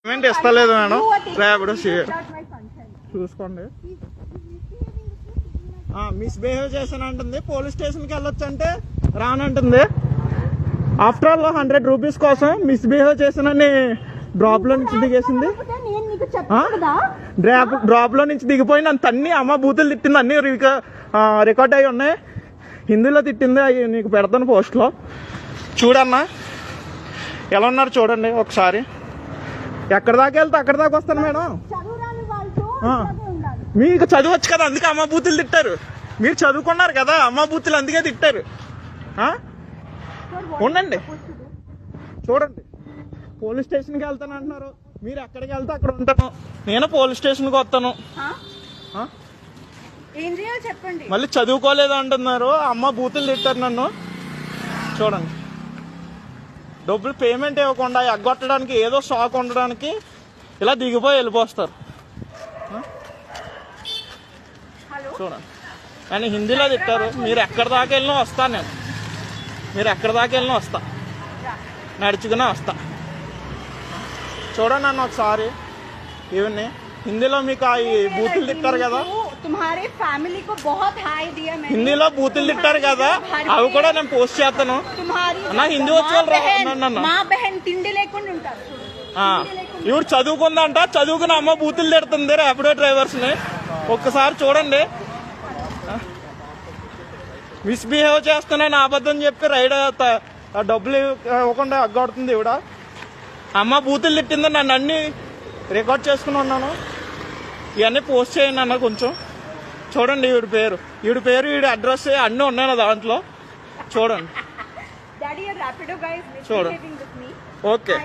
Payment ఇస్తలేదు madam. రేపటి చూసుకోండి. Misbehave చేశానంటుంది. Police స్టేషన్కి వెళ్ళొచ్చు అంటే రానంటుంది. ఆఫ్టర్ ఆల్ 100 రూపీస్ కోసం మిస్బిహేవ్ చేశానని డ్రాప్ లో నుంచి దిగేసింది. డ్రాప్ లో నుంచి దిగిపోయి నన్ను తన్ని అమ్మ బూతులు తిట్టింది. అన్ని రికార్డ్ అయి ఉన్నాయి. హిందీలో తిట్టింది. అవి నీకు పెడతాను పోస్ట్ లో. చూడన్నా ఎలా ఉన్నారు చూడండి ఒకసారి. ఎక్కడి దాకా వెళ్తే అక్కడి దాకా వస్తాను మేడం. మీకు చదవచ్చు కదా, అందుకే అమ్మ బూతులు తిట్టారు. మీరు చదువుకున్నారు కదా, అమ్మ బూతులు అందుకే తిట్టారు. ఉండండి చూడండి. పోలీస్ స్టేషన్కి వెళ్తాను అంటున్నారు. మీరు ఎక్కడికి వెళ్తే అక్కడ ఉంటాను. నేను పోలీస్ స్టేషన్కి వస్తాను. మళ్ళీ చదువుకోలేదు అంటున్నారు. అమ్మ బూతులు తిట్టారు నన్ను. చూడండి, డబ్బులు పేమెంట్ ఇవ్వకుండా ఎగ్గొట్టడానికి, ఏదో షాక్ ఉండడానికి ఇలా దిగిపోయి వెళ్ళిపోస్తారు. చూడండి, కానీ హిందీలో తిట్టారు. మీరు ఎక్కడి దాకా వెళ్ళినా వస్తాను నేను. మీరు ఎక్కడి దాకా వెళ్ళినా వస్తా, నడుచుకునే వస్తా. చూడండి నన్ను ఒకసారి. ఇవన్నీ హిందీలో మీకు ఈ బూతులు తిట్టారు కదా, హిందీలో బూతులు తిట్టారు కదా, అవి కూడా నేను పోస్ట్ చేస్తాను. నా హిందీ వచ్చి ఇవి చదువుకుందంట. చదువుకుని అమ్మ బూతులు తిడుతుంది ర్యాపిడో డ్రైవర్స్ ని. ఒక్కసారి చూడండి. మిస్బిహేవ్ చేస్తున్నాను అబద్ధం చెప్పి రైడ్ డబ్బులు ఇవ్వకుండా అగ్గొడుతుంది ఇవిడ. అమ్మ బూతులు తిట్టింది. నన్ను అన్ని రికార్డ్ చేసుకుని ఉన్నాను. ఇవన్నీ పోస్ట్ చేయండి అన్న కొంచెం. చూడండి ఈవిడ పేరు ఈవిడ అడ్రస్ అన్నీ ఉన్నాయి నా దాంట్లో. చూడండి. చూడండి ఓకే.